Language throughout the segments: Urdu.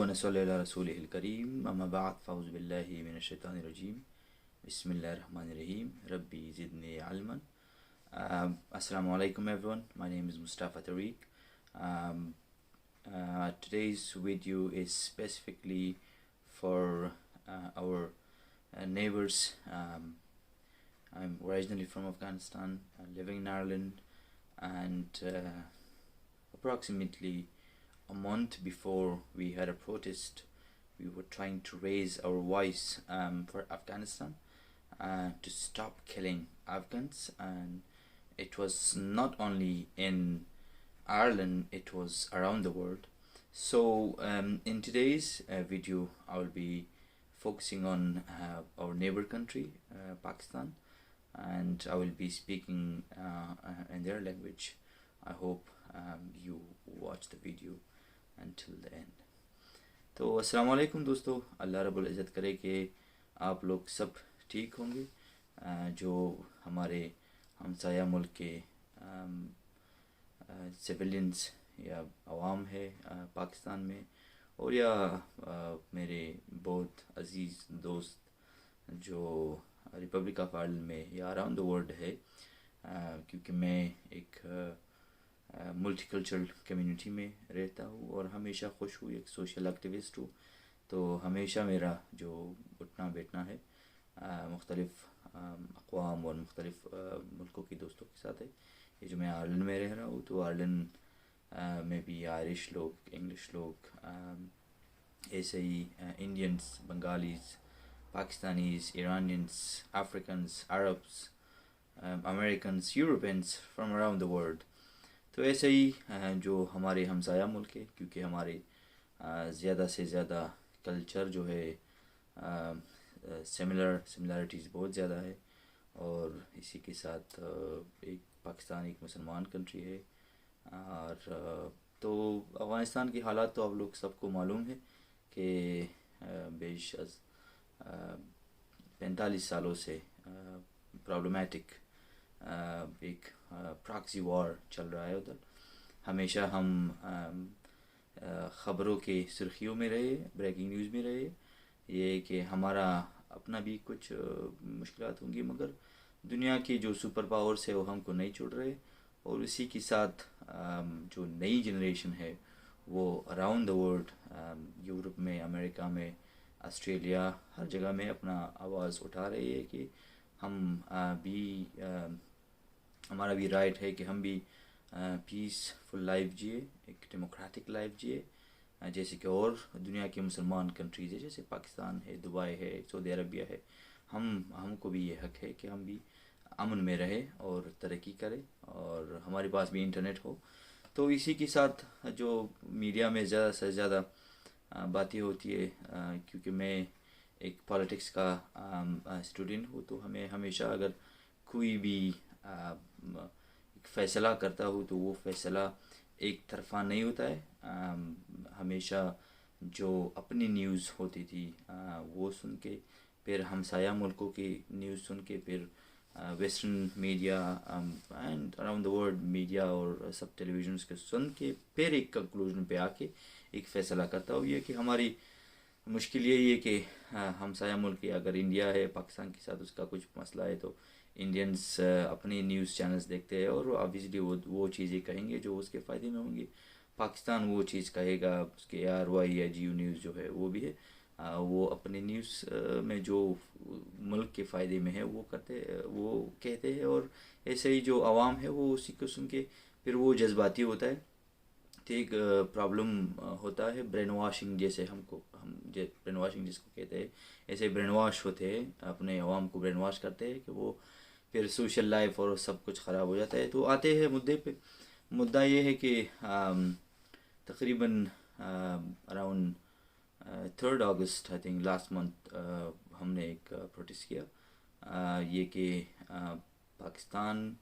ونصلی علی رسولہ الکریم اما بعد فاعوذ باللہ من الشیطان الرجیم بسم اللہ الرحمن الرحیم ربی زدنی علما. Assalamu alaikum everyone, my name is Mustafa Tariq. Today's video is specifically for our neighbors. I'm originally from Afghanistan, living in Ireland, and approximately a month before we had a protest, we were trying to raise our voice for Afghanistan to stop killing Afghans, and it was not only in Ireland, it was around the world. So in today's video, I will be focusing on our neighbor country, Pakistan, and I will be speaking in their language. I hope you watch the video until the end. تو السلام علیکم دوستو. اللہ رب العزت کرے کہ آپ لوگ سب ٹھیک ہوں گے. جو ہمارے ہمسایہ ملک کے سویلینز یا عوام ہے پاکستان میں، اور یا میرے بہت عزیز دوست جو ریپبلک آف آئرلینڈ میں یا اراؤنڈ دا ورلڈ ہے، کیونکہ میں ایک ملٹی کلچرل کمیونٹی میں رہتا ہوں اور ہمیشہ خوش ہوں، ایک سوشل ایکٹیوسٹ ہوں. تو ہمیشہ میرا جو اٹھنا بیٹھنا ہے مختلف اقوام اور مختلف ملکوں کے دوستوں کے ساتھ ہے. یہ جو میں آئرلینڈ میں رہ رہا ہوں، تو آئرلینڈ میں بھی آئرش لوگ، انگلش لوگ، ایسے ہی Indians, Bengalis, Pakistanis, Iranians, Africans, Arabs, Americans, Europeans from around the world. تو ایسے ہی جو ہمارے ہمسایہ ملک ہے، کیونکہ ہمارے زیادہ سے زیادہ کلچر جو ہے سملیرٹیز بہت زیادہ ہے، اور اسی کے ساتھ ایک پاکستان ایک مسلمان کنٹری ہے. اور تو افغانستان کی حالات تو آپ لوگ سب کو معلوم ہے کہ بیش از 45 سالوں سے پرابلمیٹک ایک پراکسی وار چل رہا ہے. ادھر ہمیشہ ہم خبروں کے سرخیوں میں رہے، بریکنگ نیوز میں رہے. یہ کہ ہمارا اپنا بھی کچھ مشکلات ہوں گی، مگر دنیا کی جو سپر پاورز ہے وہ ہم کو نہیں چھوڑ رہے. اور اسی کے ساتھ جو نئی جنریشن ہے وہ اراؤنڈ دا ورلڈ، یورپ میں، امریکہ میں، آسٹریلیا، ہر جگہ میں اپنا آواز اٹھا رہی ہے کہ ہم بھی ہمارا بھی رائٹ ہے کہ ہم بھی پیسفل لائف جیے، ایک ڈیموکریٹک لائف جیے، جیسے کہ اور دنیا کے مسلمان کنٹریز ہے، جیسے پاکستان ہے، دبئی ہے، سعودی عربیہ ہے. ہم کو بھی یہ حق ہے کہ ہم بھی امن میں رہے اور ترقی کرے، اور ہمارے پاس بھی انٹرنیٹ ہو. تو اسی کے ساتھ جو میڈیا میں زیادہ سے زیادہ باتیں ہوتی ہے، کیونکہ میں ایک پالیٹکس کا اسٹوڈنٹ ہوں، تو ہمیں ہمیشہ اگر کوئی بھی ایک فیصلہ کرتا ہوں تو وہ فیصلہ ایک طرفہ نہیں ہوتا ہے. ہمیشہ جو اپنی نیوز ہوتی تھی وہ سن کے، پھر ہمسایہ ملکوں کی نیوز سن کے، پھر western media and around the world media اور سب ٹیلی ویژنس کے سن کے، پھر ایک کنکلوژن پہ آ کے ایک فیصلہ کرتا ہوں. یہ کہ ہماری مشکل یہی ہے کہ ہمسایہ ملک اگر انڈیا ہے، پاکستان کے ساتھ اس کا کچھ مسئلہ ہے، تو انڈینس اپنی نیوز چینلز دیکھتے ہیں اور آبویسلی وہ چیزیں کہیں گے جو اس کے فائدے میں ہوں گی. پاکستان وہ چیز کہے گا، اس کے آر وائی یا جیو نیوز جو ہے وہ بھی ہے، وہ اپنی نیوز میں جو ملک کے فائدے میں ہے وہ کہتے ہیں. اور ایسے ہی جو عوام ہے وہ اسی کو سن کے پھر وہ جذباتی ہوتا ہے. تو ایک پرابلم ہوتا ہے برین واشنگ، جیسے ہم برین واشنگ جس کو کہتے ہیں، ایسے برین واش ہوتے ہیں، اپنے عوام کو برین واش کرتے ہیں کہ وہ پھر سوشل لائف اور سب کچھ خراب ہو جاتا ہے. تو آتے ہیں مدعے پہ. مدعا یہ ہے کہ تقریباً around 3 August I think last month ہم نے ایک پروٹیسٹ کیا. یہ کہ پاکستان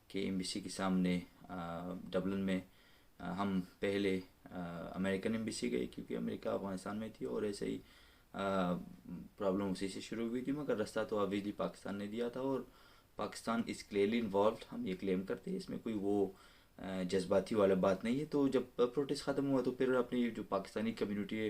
کے ایمبیسی کے سامنے ڈبلن میں ہم پہلے امریکن ایمبیسی گئے، کیونکہ امریکہ افغانستان میں تھی، اور ایسے ہی پرابلم اسی سے شروع ہوئی تھی. مگر راستہ تو آبویسلی پاکستان نے دیا تھا، اور پاکستان از کلیئرلی انوالوڈ. ہم یہ کلیم کرتے ہیں، اس میں کوئی وہ جذباتی والا بات نہیں ہے. تو جب پروٹیسٹ ختم ہوا تو پھر اپنی جو پاکستانی کمیونٹی ہے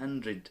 100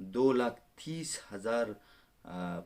2,30,000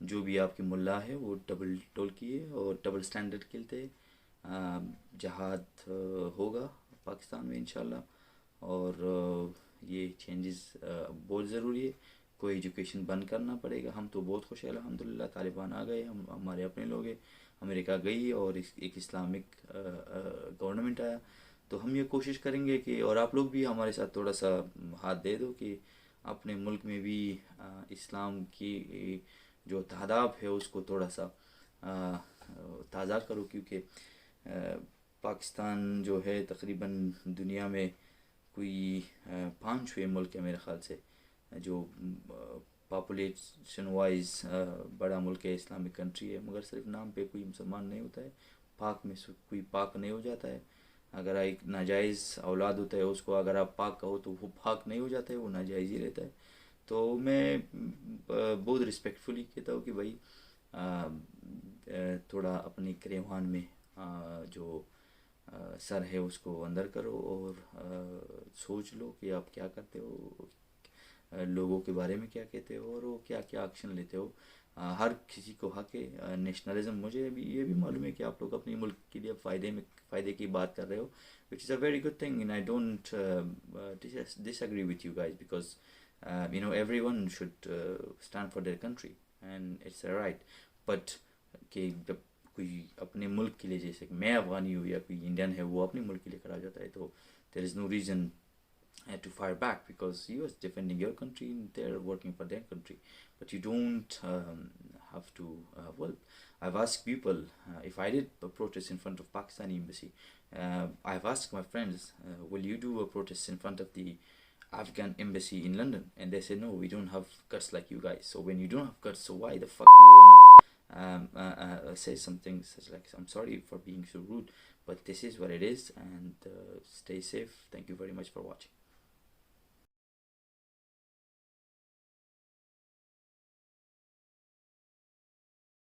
جو بھی آپ کے ملا ہے وہ ڈبل ٹول ہے اور ڈبل سٹینڈرڈ کھیلتے ہیں. جہاد ہوگا پاکستان میں انشاءاللہ. اور یہ چینجز بہت ضروری ہے. کوئی ایجوکیشن بند کرنا پڑے گا. ہم تو بہت خوش ہیں الحمدللہ, طالبان آ گئے, ہمارے اپنے لوگ ہیں. امریکہ گئی اور ایک اسلامک گورنمنٹ آیا. تو ہم یہ کوشش کریں گے کہ, اور آپ لوگ بھی ہمارے ساتھ تھوڑا سا ہاتھ دے دو کہ اپنے ملک میں بھی اسلام کی جو تہذاب ہے اس کو تھوڑا سا تازہ کرو. کیونکہ پاکستان جو ہے تقریباً دنیا میں کوئی 5ویں ملک ہے میرے خیال سے جو پاپولیشن وائز بڑا ملک ہے, اسلامک کنٹری ہے, مگر صرف نام پہ کوئی مسلمان نہیں ہوتا ہے. پاک میں کوئی پاک نہیں ہو جاتا ہے. اگر ایک ناجائز اولاد ہوتا ہے اس کو اگر آپ پاک کہو تو وہ پاک نہیں ہو جاتا ہے, وہ ناجائز ہی رہتا ہے. تو میں بہت رسپیکٹفلی کہتا ہوں کہ بھائی تھوڑا اپنی گریوان میں جو سر ہے اس کو اندر کرو اور سوچ لو کہ آپ کیا کرتے ہو, لوگوں کے بارے میں کیا کہتے ہو اور وہ کیا کیا ایکشن لیتے ہو. ہر کسی کو حق ہے نیشنلزم. مجھے بھی یہ بھی معلوم ہے کہ آپ لوگ اپنی ملک کے لیے فائدے کی بات کر رہے ہو, which is a very good thing, and I don't disagree with you guys, because everyone should stand for their country and it's a right. But کہ جب کوئی اپنے ملک کے لیے, جیسے کہ میں افغانی ہوں یا کوئی انڈین ہے وہ اپنے ملک کے لیے کھڑا جاتا ہے, تو there is no reason to fire back, because you are defending your country and they're working for their country. But you don't have to well, I've asked people if I did a protest in front of Pakistani embassy. I've asked my friends, will you do a protest in front of the Afghan embassy in London? And they said no, we don't have guts like you guys. So when you don't have guts, so why the fuck you wanna say something such like, I'm sorry for being so rude, but this is what it is. And stay safe. Thank you very much for watching.